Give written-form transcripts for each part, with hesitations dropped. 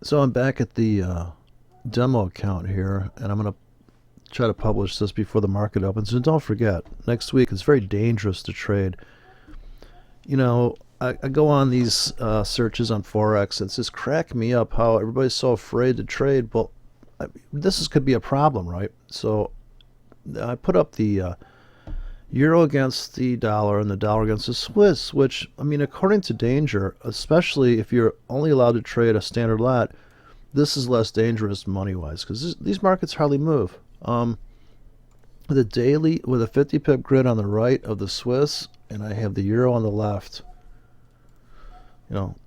So I'm back at the demo account here, and I'm going to try to publish this before the market opens. And don't forget, next week it's very dangerous to trade. I go on these searches on Forex. It's just cracking me up how everybody's so afraid to trade. But could be a problem, right? So I put up the euro against the dollar and the dollar against the Swiss, which, I mean, according to Danger, especially if you're only allowed to trade a standard lot, this is less dangerous money wise because these markets hardly move. The daily with a 50 pip grid on the right of the Swiss, and I have the euro on the left.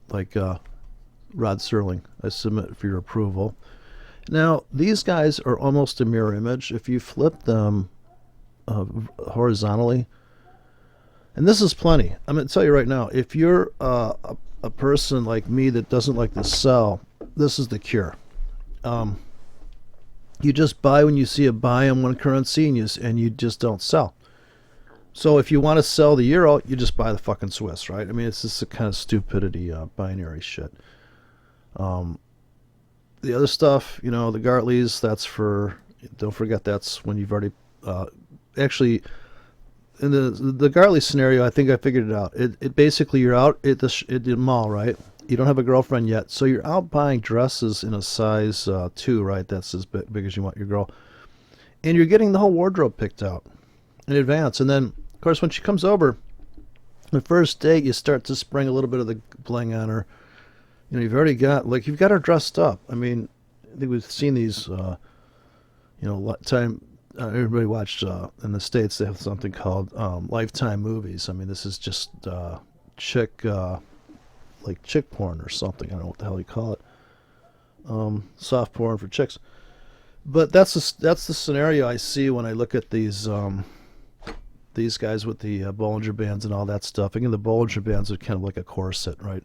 Like Rod Serling. I submit for your approval. Now, these guys are almost a mirror image. If you flip them horizontally, and this is plenty. I'm going to tell you right now, if you're a person like me that doesn't like to sell, this is the cure. You just buy when you see a buy on one currency, and you just don't sell. So if you want to sell the euro, you just buy the fucking Swiss, right? I mean, it's just a kind of stupidity, binary shit. The other stuff, the Gartleys, that's for, don't forget, that's when you've already, actually, in the Gartley scenario, I think I figured it out. It basically, you're out at the mall, right? You don't have a girlfriend yet, so you're out buying dresses in a size 2, right? That's as big as you want your girl. And you're getting the whole wardrobe picked out in advance. And then, of course, when she comes over, the first date, you start to spring a little bit of the bling on her. You've already you've got her dressed up. I mean, I think we've seen these, everybody watched, in the States, they have something called Lifetime movies. I mean, this is just chick porn or something. I don't know what the hell you call it. Soft porn for chicks. But that's the scenario I see when I look at these guys with the Bollinger Bands and all that stuff. Again, the Bollinger Bands are kind of like a corset, right?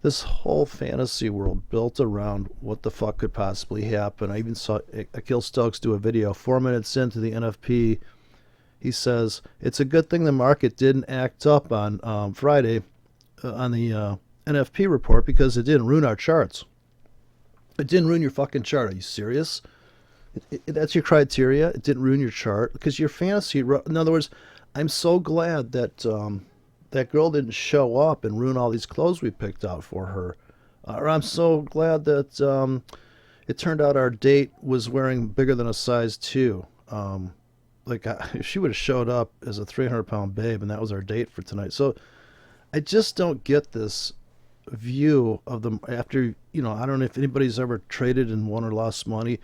This whole fantasy world built around what the fuck could possibly happen. I even saw Akil Stokes do a video 4 minutes into the NFP. He says, it's a good thing the market didn't act up on Friday on the NFP report because it didn't ruin our charts. It didn't ruin your fucking chart. Are you serious? That's your criteria. It didn't ruin your chart because your fantasy. In other words, I'm so glad that that girl didn't show up and ruin all these clothes we picked out for her. Or I'm so glad that it turned out our date was wearing bigger than a size 2. If she would have showed up as a 300-pound babe and that was our date for tonight. So I just don't get this view of them after, I don't know if anybody's ever traded and won or lost money.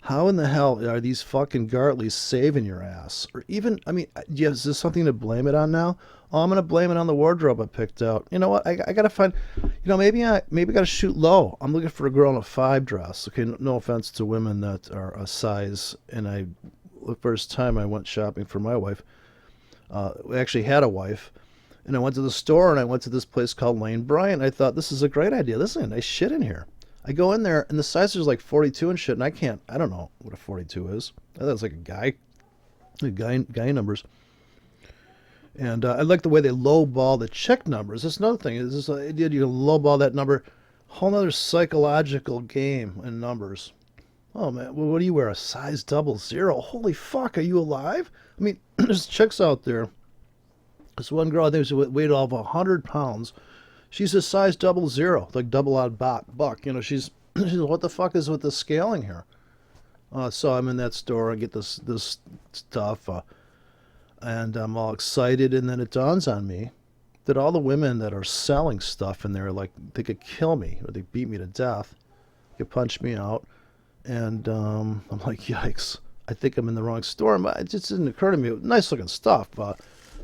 How in the hell are these fucking Gartleys saving your ass? Or even, I mean, is this something to blame it on now? Oh, I'm going to blame it on the wardrobe I picked out. You know what? I got to find, maybe I got to shoot low. I'm looking for a girl in a 5 dress. Okay, no offense to women that are a size. And the first time I went shopping for my wife, we actually had a wife. And I went to the store and I went to this place called Lane Bryant. I thought, this is a great idea. This is a nice shit in here. I go in there and the size is like 42 and shit, and I don't know what a 42 is. I thought it's like guy numbers. And I like the way they lowball the check numbers. That's another thing. Is this idea you lowball that number, whole other psychological game in numbers. Oh man, well, what do you wear? A size 00? Holy fuck, are you alive? I mean, there's chicks out there. This one girl, I think she weighed over 100 pounds. She's a size 00, like double odd buck. She's what the fuck is with the scaling here? So I'm in that store. I get this stuff, and I'm all excited. And then it dawns on me that all the women that are selling stuff in there, like they could kill me or they beat me to death, could punch me out. And I'm like, yikes! I think I'm in the wrong store. But it just didn't occur to me. Nice looking stuff.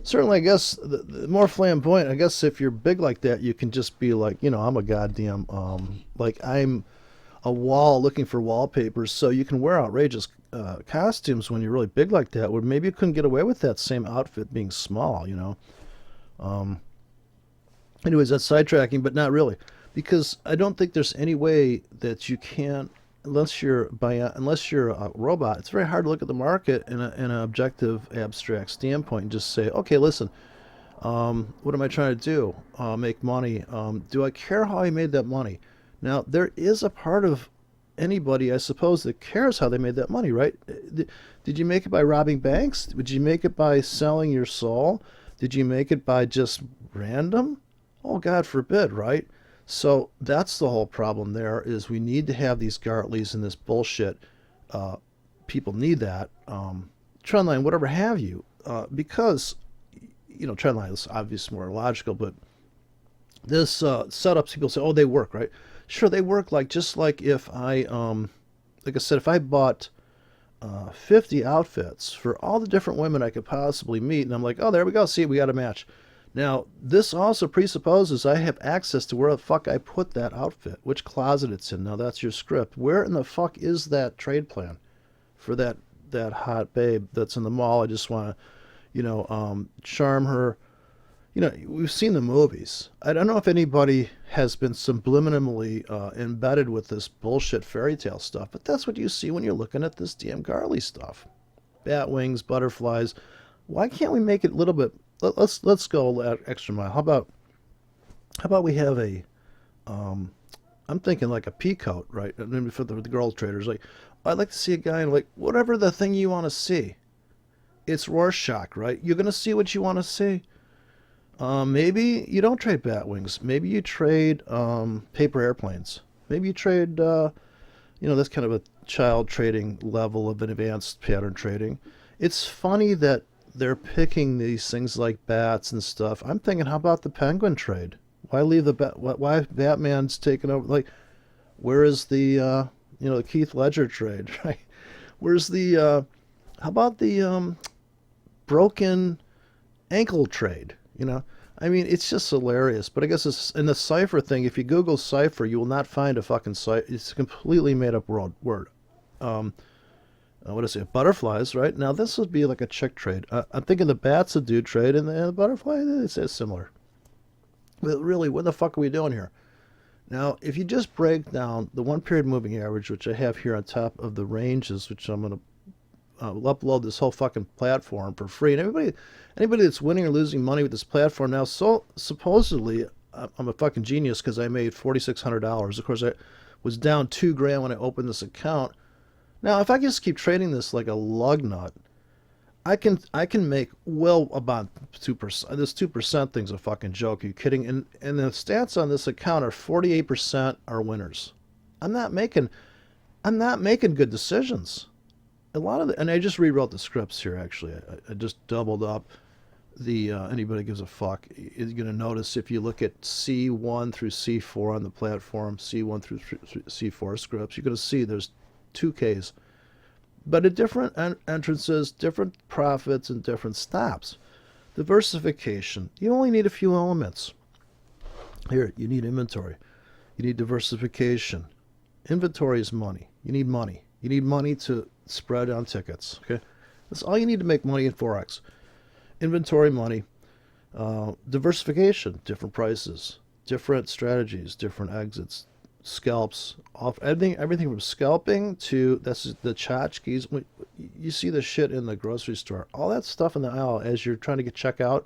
Certainly, I guess the more flamboyant. I guess if you're big like that, you can just be like, I'm a goddamn like I'm a wall looking for wallpapers. So you can wear outrageous costumes when you're really big like that. Where maybe you couldn't get away with that same outfit being small. Anyways, that's sidetracking, but not really, because I don't think there's any way that you can, unless you're a robot. It's very hard to look at the market in an objective, abstract standpoint and just say, okay, listen, what am I trying to do? Make money. Do I care how I made that money? Now, there is a part of anybody, I suppose, that cares how they made that money, right? Did you make it by robbing banks? Did you make it by selling your soul? Did you make it by just random? Oh, God forbid, right? So that's the whole problem there is we need to have these Gartleys and this bullshit. Uh, People need that. Trendline, whatever have you. Because, trendline is obviously more logical, but this setups, people say, oh, they work, right? Sure, they work just like if like I said, if I bought 50 outfits for all the different women I could possibly meet, and I'm like, oh, there we go, see, we got a match. Now, this also presupposes I have access to where the fuck I put that outfit, which closet it's in. Now, that's your script. Where in the fuck is that trade plan for that hot babe that's in the mall? I just want to, charm her. We've seen the movies. I don't know if anybody has been subliminally embedded with this bullshit fairy tale stuff, but that's what you see when you're looking at this damn Garley stuff. Bat wings, butterflies. Why can't we make it a little bit? Let's go that extra mile. How about we have a? I'm thinking like a peacoat, right? I mean, for the girl traders, like I'd like to see a guy in like whatever the thing you want to see. It's Rorschach, right? You're gonna see what you want to see. Maybe you don't trade bat wings. Maybe you trade paper airplanes. Maybe you trade, that's kind of a child trading level of an advanced pattern trading. It's funny that they're picking these things like bats and stuff. I'm thinking, how about the penguin trade? Why leave the bat? Why Batman's taking over? Like, where is the Keith Ledger trade? Right? Where's the? How about the broken ankle trade? I mean, it's just hilarious. But I guess it's in the cipher thing. If you Google cipher, you will not find a fucking cipher. It's a completely made up word. What is it? Butterflies, right? Now this would be like a chick trade. I'm thinking the bats would do trade, and the butterfly it's similar. But really, what the fuck are we doing here? Now, if you just break down the 1 period moving average, which I have here on top of the ranges, which I'm going to upload this whole fucking platform for free. And anybody that's winning or losing money with this platform now, so supposedly I'm a fucking genius because I made $4,600. Of course, I was down $2,000 when I opened this account. Now, if I just keep trading this like a lug nut, I can make well about 2%. This 2% thing's a fucking joke. Are you kidding? And the stats on this account are 48% are winners. I'm not making good decisions. A lot of and I just rewrote the scripts here. Actually, I just doubled up the anybody gives a fuck is going to notice if you look at C1 through C4 on the platform, C1 through C4 scripts, you're going to see there's 2Ks, but at different entrances, different profits, and different stops. Diversification. You only need a few elements. Here, you need inventory. You need diversification. Inventory is money. You need money. You need money to spread on tickets. Okay, that's all you need to make money in forex. Inventory, money, diversification, different prices, different strategies, different exits, scalps, off everything from scalping to that's the tchotchkes. You see the shit in the grocery store, all that stuff in the aisle as you're trying to get checkout.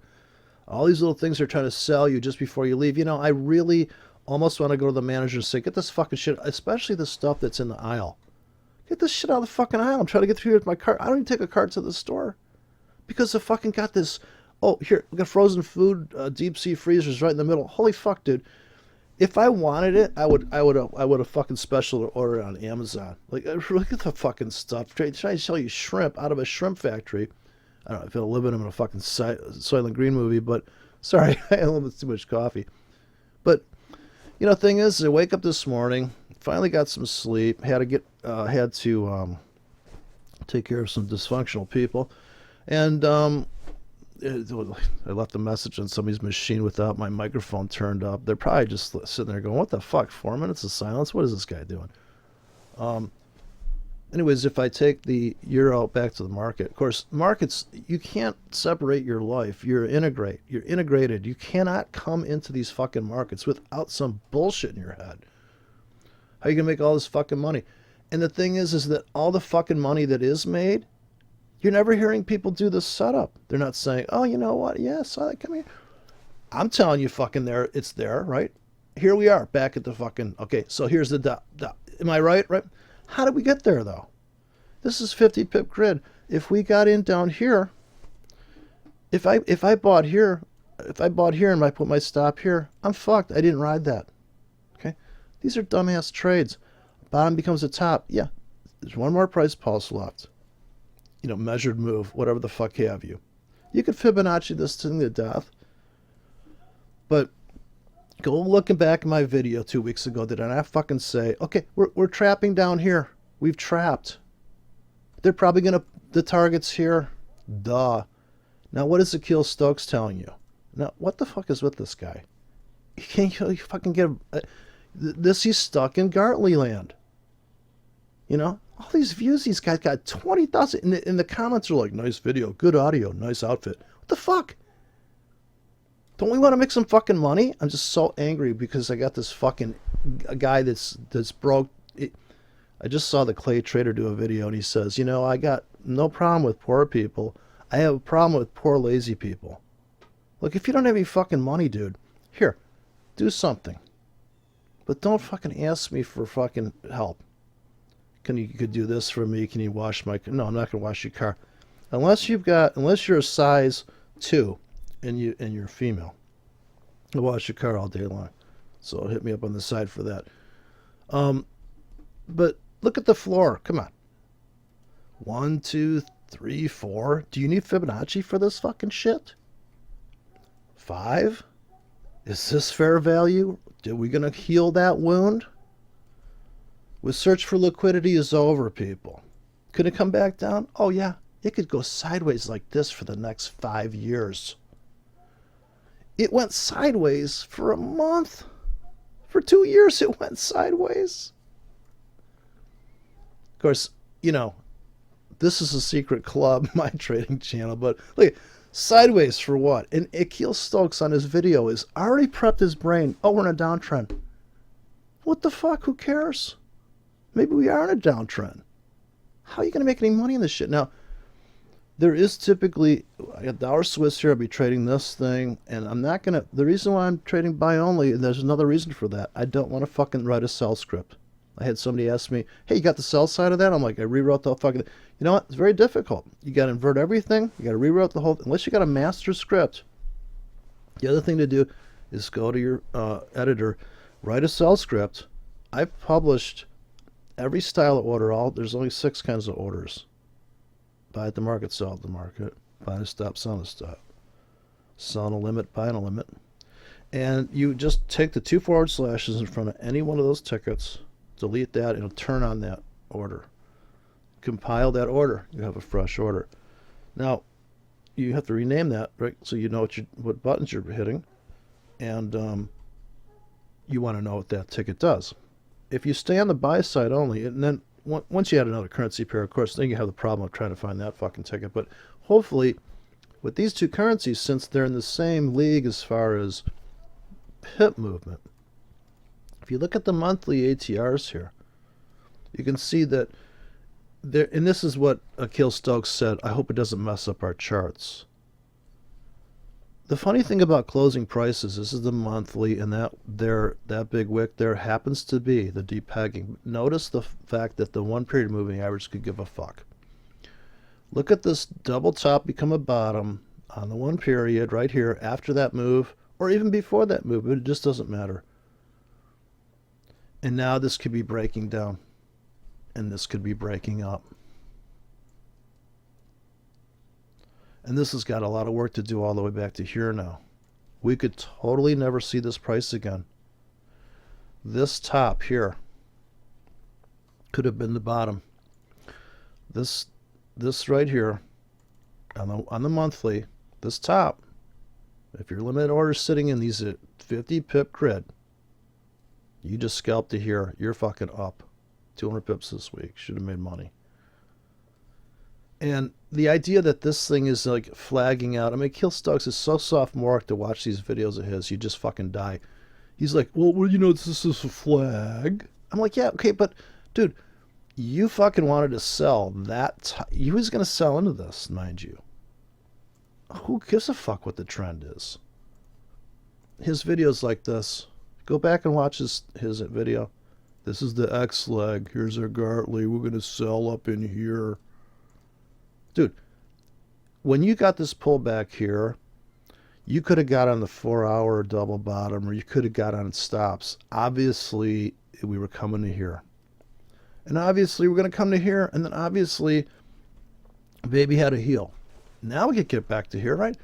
All these little things they're trying to sell you just before you leave. I really almost want to go to the manager and say, get this fucking shit, especially the stuff that's in the aisle. Get this shit out of the fucking aisle. I'm trying to get through with my cart. I don't even take a cart to the store because I fucking got this. Oh, here, we got frozen food, deep sea freezers right in the middle. Holy fuck, dude! If I wanted it, I would have fucking special order on Amazon. Like, look at the fucking stuff. Trying to sell you shrimp out of a shrimp factory. I don't know. I feel living in a fucking Soylent Green movie, but sorry, I had a little bit too much coffee. But thing is, I wake up this morning. Finally got some sleep. Had to take care of some dysfunctional people, and I left a message on somebody's machine without my microphone turned up. They're probably just sitting there going, "What the fuck? 4 minutes of silence? What is this guy doing?" Anyways, if I take the euro back to the market, of course, markets, you can't separate your life. You're integrated. You cannot come into these fucking markets without some bullshit in your head. How are you going to make all this fucking money? And the thing is that all the fucking money that is made, you're never hearing people do this setup. They're not saying, oh, you know what? Yes, come here. I'm telling you fucking it's there, right? here we are back at the fucking, okay, so here's the, am I right? Right? How did we get there though? This is 50 pip grid. If we got in down here, if I bought here, and I put my stop here, I'm fucked. I didn't ride that. Okay? These are dumbass trades. Bottom becomes a top. Yeah. There's one more price pulse left. You know, measured move, whatever the fuck have you. You could Fibonacci this thing to death. But go looking back at my video 2 weeks ago, did I not fucking say, okay, we're trapping down here. We've trapped. They're probably going to, the target's here. Duh. Now, what is Akil Stokes telling you? Now, what the fuck is with this guy? He can't really fucking get this. He's stuck in Gartley land. You know, all these views these guys got 20,000. And the comments are like, nice video, good audio, nice outfit. What the fuck? Don't we want to make some fucking money? I'm just so angry because I got this fucking guy that's broke. I just saw the Clay Trader do a video and he says, you know, I got no problem with poor people. I have a problem with poor lazy people. Look, if you don't have any fucking money, dude, here, do something. But don't fucking ask me for fucking help. You could do this for me? Can you wash my car? No, I'm not gonna wash your car. Unless you're a size 2 and you're female. I'll wash your car all day long. So hit me up on the side for that. But look at the floor. Come on. 1, 2, 3, 4. Do you need Fibonacci for this fucking shit? 5? Is this fair value? Are we going to heal that wound? With search for liquidity is over, people. Could it come back down? Oh, yeah. It could go sideways like this for the next 5 years. It went sideways for a month. For 2 years, it went sideways. Of course, you know, this is a secret club, my trading channel, but look, sideways for what? And Akil Stokes on his video has already prepped his brain. Oh, we're in a downtrend. What the fuck? Who cares? Maybe we are in a downtrend. How are you going to make any money in this shit? Now, there is typically, I got dollar Swiss here, I'll be trading this thing, and I'm not going to, the reason why I'm trading buy only, and there's another reason for that, I don't want to fucking write a sell script. I had somebody ask me, hey, you got the sell side of that? I'm like, I rewrote the fucking, you know what? It's very difficult. You got to invert everything. You got to rewrite the whole, unless you got a master script. The other thing to do is go to your editor, write a sell script. I've published every style of order. There's only 6 kinds of orders. Buy at the market, sell at the market. Buy a stop, sell a stop. Sell on a limit, buy on a limit. And you just take the 2 forward slashes in front of any one of those tickets, delete that, and it'll turn on that order. Compile that order. You have a fresh order. Now, you have to rename that, right? So you know what buttons you're hitting, and you want to know what that ticket does. If you stay on the buy side only, and then once you add another currency pair, of course, then you have the problem of trying to find that fucking ticket. But hopefully, with these 2 currencies, since they're in the same league as far as pip movement, if you look at the monthly ATRs here, you can see that there, and this is what Akil Stokes said, I hope it doesn't mess up our charts. The funny thing about closing prices, this is the monthly, and that big wick there happens to be the deep pegging. Notice the fact that the 1 period moving average could give a fuck. Look at this double top become a bottom on the 1 period right here after that move, or even before that move, but it just doesn't matter. And now this could be breaking down, and this could be breaking up. And this has got a lot of work to do all the way back to here now. We could totally never see this price again. This top here could have been the bottom. This right here on the monthly, this top, if your limit order is sitting in these 50 pip grid, you just scalped to here, you're fucking up 200 pips this week. Should have made money. And the idea that this thing is like flagging out, I mean, Akil Stokes is so sophomoric to watch these videos of his, you just fucking die. He's like, well, you know, this is a flag. I'm like, yeah, okay, but dude, you fucking wanted to sell that. You was going to sell into this, mind you. Who gives a fuck what the trend is? His videos like this, Go back and watch his video. This is the X leg. Here's our Gartley. We're going to sell up in here. Dude, when you got this pullback here, you could have got on the 4-hour double bottom, or you could have got on stops. Obviously, we were coming to here. And obviously, we're going to come to here. And then obviously, baby had a heel. Now we could get back to here, right?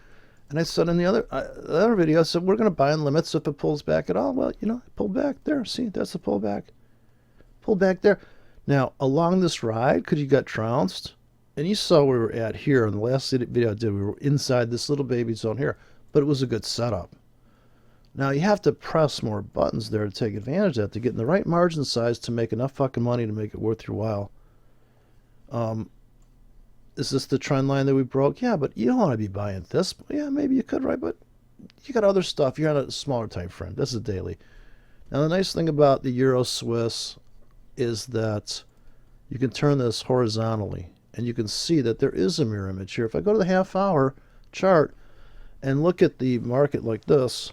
And I said in the other video, I said, we're going to buy in limits if it pulls back at all. Well, you know, it pulled back there. See, that's the pullback. Pulled back there. Now, along this ride, because you got trounced, and you saw where we were at here in the last video I did, we were inside this little baby zone here, but it was a good setup. Now, you have to press more buttons there to take advantage of that, to get in the right margin size to make enough fucking money to make it worth your while. Is this the trend line that we broke? Yeah, but you don't want to be buying this. Yeah, maybe you could, right? But you got other stuff. You're on a smaller time frame. This is daily. Now, the nice thing about the Euro Swiss is that you can turn this horizontally, and you can see that there is a mirror image here. If I go to the half-hour chart and look at the market like this,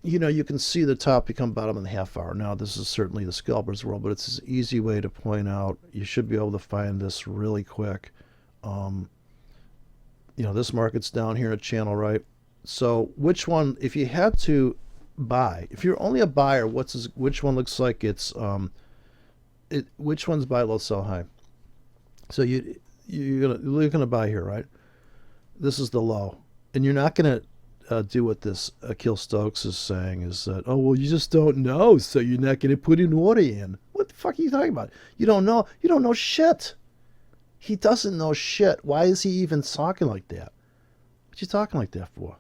you know, you can see the top become bottom in the half hour. Now, this is certainly the scalper's world, but it's an easy way to point out. You should be able to find this really quick. You know, this market's down here at channel, right? So which one, if you had to buy, if you're only a buyer, which one looks like it's, which one's buy low, sell high? So you're gonna buy here, right? This is the low, and you're not gonna do what this Akil Stokes is saying, is that, oh, well, you just don't know, so you're not going to put an order in. What the fuck are you talking about? You don't know. You don't know shit. He doesn't know shit. Why is he even talking like that? What you talking like that for?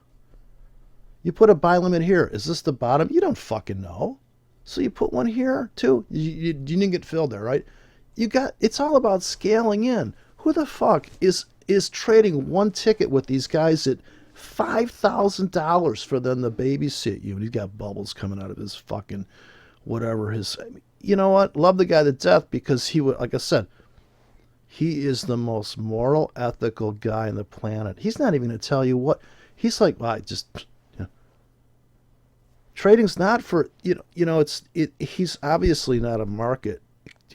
You put a buy limit here. Is this the bottom? You don't fucking know. So you put one here too. You didn't get filled there, right? It's all about scaling in. Who the fuck is trading one ticket with these guys that $5,000 for them to babysit you, and he's got bubbles coming out of his fucking whatever his. You know what? Love the guy to death, because he would, like I said, he is the most moral, ethical guy on the planet. He's not even going to tell you what. He's like, well, trading's not for he's obviously not a market.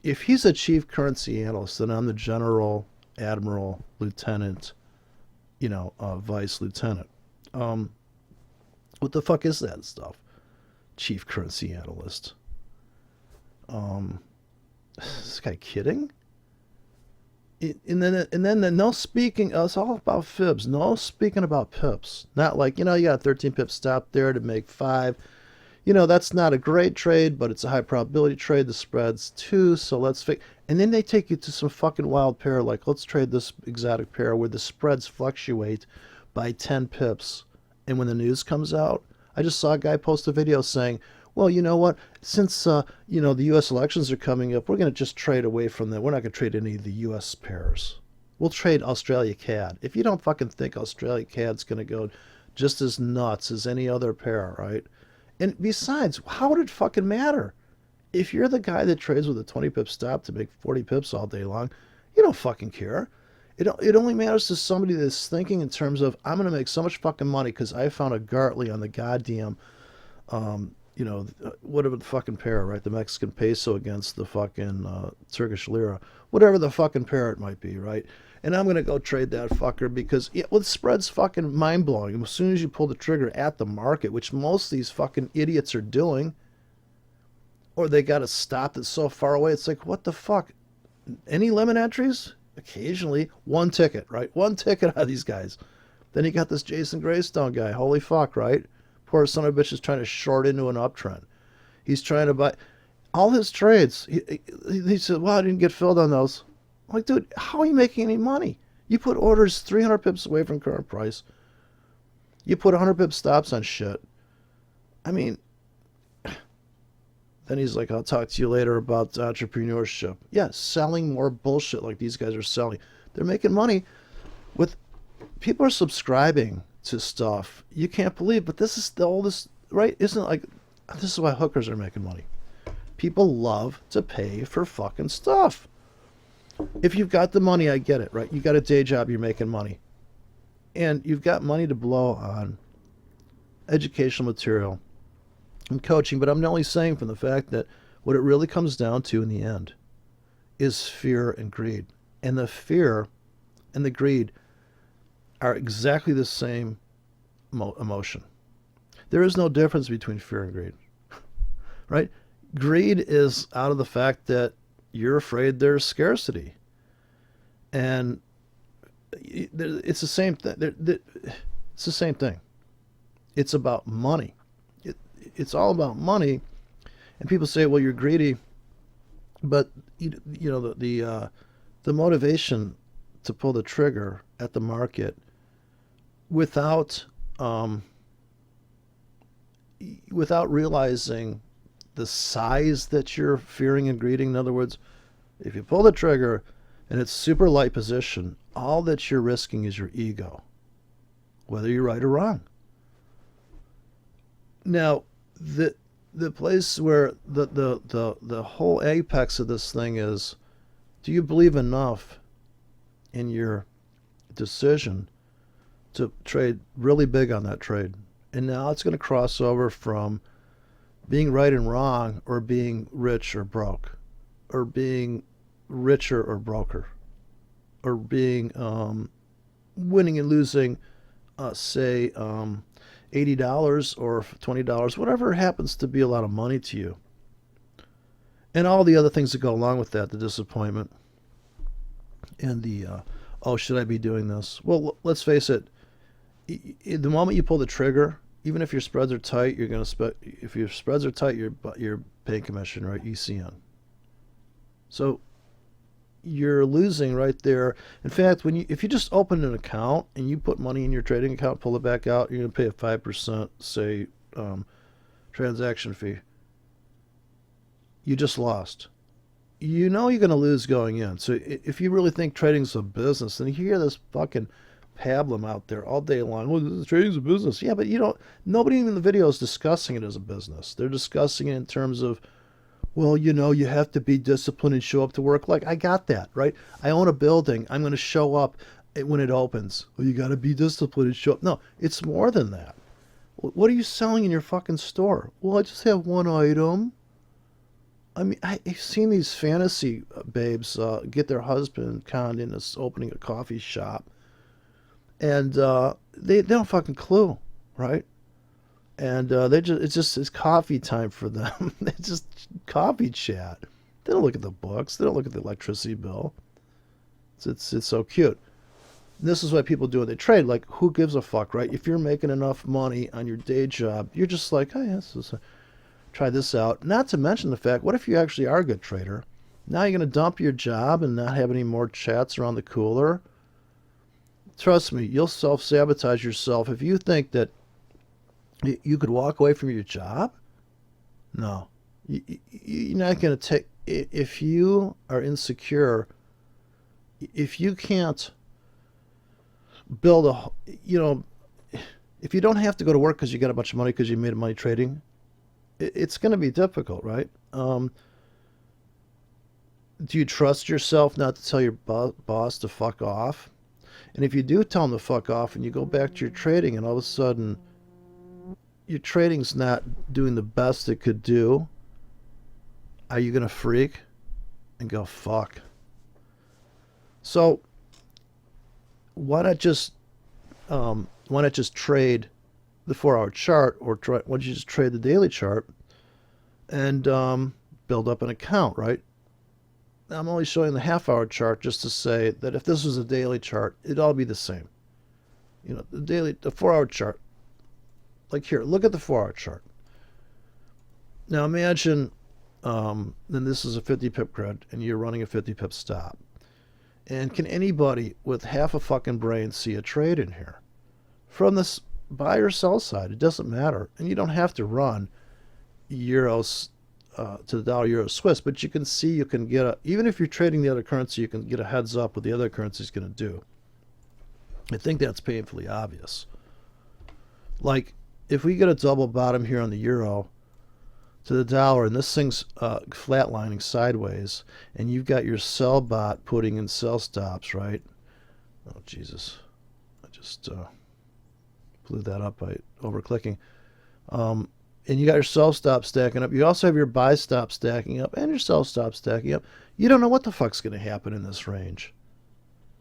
If he's a chief currency analyst, then I'm the general, admiral, lieutenant, vice lieutenant. What the fuck is that stuff? Chief currency analyst. Is this guy kidding? And then the no speaking. It's all about fibs. No speaking about pips. Not like, you got a 13 pip stop there to make 5. That's not a great trade, but it's a high probability trade. The spread's 2, so let's fix. And then they take you to some fucking wild pair, like, let's trade this exotic pair where the spreads fluctuate by 10 pips. And when the news comes out, I just saw a guy post a video saying, well, you know what? Since, the U.S. elections are coming up, we're going to just trade away from them. We're not going to trade any of the U.S. pairs. We'll trade Australia CAD. If you don't fucking think Australia CAD's going to go just as nuts as any other pair, right? And besides, how would it fucking matter? If you're the guy that trades with a 20 pip stop to make 40 pips all day long, you don't fucking care. It only matters to somebody that's thinking in terms of, I'm going to make so much fucking money because I found a Gartley on the goddamn, whatever the fucking pair, right? The Mexican peso against the fucking Turkish lira. Whatever the fucking pair it might be, right? And I'm going to go trade that fucker because, the spread's fucking mind-blowing. As soon as you pull the trigger at the market, which most of these fucking idiots are doing, or they got a stop that's so far away, it's like, what the fuck? Any limit entries? Occasionally. One ticket, right? One ticket out of these guys. Then you got this Jason Greystone guy. Holy fuck, right? Poor son of a bitch is trying to short into an uptrend. He's trying to buy all his trades. He said, well, I didn't get filled on those. I'm like, dude, how are you making any money? You put orders 300 pips away from current price. You put 100 pip stops on shit. I mean, then he's like, I'll talk to you later about entrepreneurship. Yeah, selling more bullshit like these guys are selling. They're making money with, people are subscribing to stuff you can't believe, but this is the oldest, right? Isn't it like, this is why hookers are making money. People love to pay for fucking stuff. If you've got the money, I get it, right? You got a day job, you're making money. And you've got money to blow on educational material and coaching, but I'm only saying from the fact that what it really comes down to in the end is fear and greed. And the fear and the greed are exactly the same emotion. There is no difference between fear and greed, right? Greed is out of the fact that you're afraid there's scarcity. And it's the same thing. It's the same thing. It's about money. It's all about money. And people say, well, you're greedy. But, the motivation to pull the trigger at the market without realizing the size that you're fearing and greeding. In other words, if you pull the trigger and it's super light position, all that you're risking is your ego, whether you're right or wrong. Now, the place where the whole apex of this thing is, do you believe enough in your decision to trade really big on that trade? And now it's going to cross over from being right and wrong, or being rich or broke, or being richer or broker, or being winning and losing, say, $80 or $20, whatever happens to be a lot of money to you. And all the other things that go along with that, the disappointment and the, oh, should I be doing this? Well, let's face it, the moment you pull the trigger, even if your spreads are tight, you're going to if your spreads are tight, you're paying commission, right? ECN. So you're losing right there. In fact, if you just open an account and you put money in your trading account, pull it back out, you're going to pay a 5%, say, transaction fee. You just lost. You know you're going to lose going in. So if you really think trading's a business, then you hear this fucking pablum out there all day long. Well, trading's a business. Yeah, but nobody in the video is discussing it as a business. They're discussing it in terms of, well, you have to be disciplined and show up to work. Like, I got that, right? I own a building. I'm going to show up when it opens. Well, you got to be disciplined and show up. No, it's more than that. What are you selling in your fucking store? Well, I just have one item. I mean, I've seen these fantasy babes get their husband conned into opening a coffee shop. And they don't fucking clue, right? And it's coffee time for them. It's just coffee chat. They don't look at the books. They don't look at the electricity bill. It's so cute. And this is why people do it. They trade. Like, who gives a fuck, right? If you're making enough money on your day job, you're just like, oh, yes, try this out. Not to mention the fact, what if you actually are a good trader? Now you're going to dump your job and not have any more chats around the cooler? Trust me, you'll self-sabotage yourself if you think that you could walk away from your job. No. You're not going to take... If you are insecure, if you can't build if you don't have to go to work because you got a bunch of money because you made money trading, it's going to be difficult, right? Do you trust yourself not to tell your boss to fuck off? And if you do tell him to fuck off and you go back to your trading and all of a sudden your trading's not doing the best it could do, are you going to freak and go, fuck? So why not just trade the 4-hour chart, or why don't you just trade the daily chart and build up an account, right? I'm only showing the half-hour chart just to say that if this was a daily chart, it'd all be the same. The 4-hour chart. Like here, look at the 4-hour chart. Now imagine, then this is a 50 pip grid, and you're running a 50 pip stop. And can anybody with half a fucking brain see a trade in here? From this buy or sell side, it doesn't matter. And you don't have to run euros to the dollar euro Swiss, but you can see, you can get even if you're trading the other currency, you can get a heads up what the other currency is going to do. I think that's painfully obvious. Like, if we get a double bottom here on the euro to the dollar, and this thing's flatlining sideways, and you've got your sell bot putting in sell stops, right? Oh, Jesus. I just blew that up by over-clicking. And you got your sell stop stacking up. You also have your buy stop stacking up and your sell stop stacking up. You don't know what the fuck's going to happen in this range.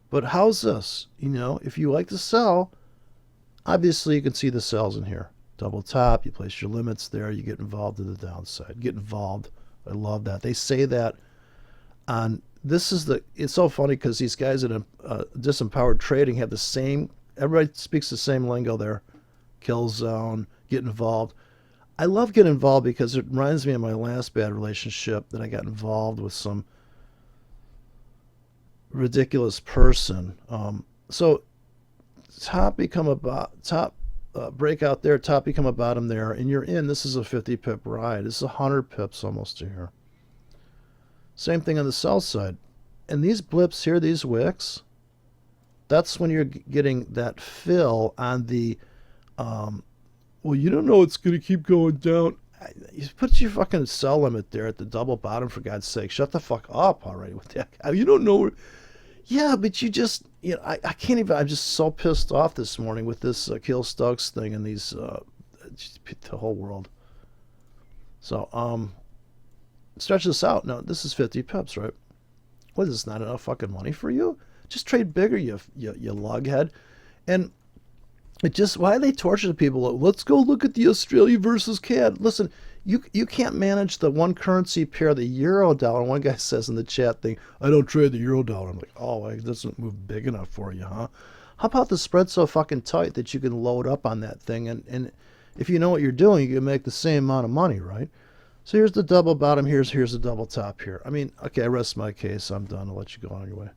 But how's this? If you like to sell, obviously you can see the sells in here. Double top, you place your limits there, you get involved to the downside. Get involved. I love that. They say that on it's so funny because these guys at Disempowered Trading have the same, everybody speaks the same lingo there. Kill zone, get involved. I love getting involved because it reminds me of my last bad relationship that I got involved with some ridiculous person. So top become a top breakout there, top become a bottom there, and you're in. This is a 50 pip ride. This is 100 pips almost to here. Same thing on the sell side. And these blips here, these wicks, that's when you're getting that fill on the well, you don't know it's going to keep going down. You put your fucking sell limit there at the double bottom, for God's sake. Shut the fuck up already with that. You don't know. Yeah, but you just, I can't even, I'm just so pissed off this morning with this Kill Stokes thing and these, the whole world. So, stretch this out. No, this is 50 pips, right? What is this, not enough fucking money for you? Just trade bigger, you lughead. And it just, why do they torture people? Let's go look at the Australia versus CAD. Listen, you can't manage the one currency pair, the euro dollar. One guy says in the chat thing, I don't trade the euro dollar. I'm like, oh, it doesn't move big enough for you, huh? How about the spread so fucking tight that you can load up on that thing? And if you know what you're doing, you can make the same amount of money, right? So here's the double bottom. Here's the double top here. I mean, okay, I rest my case. I'm done. I'll let you go on your way.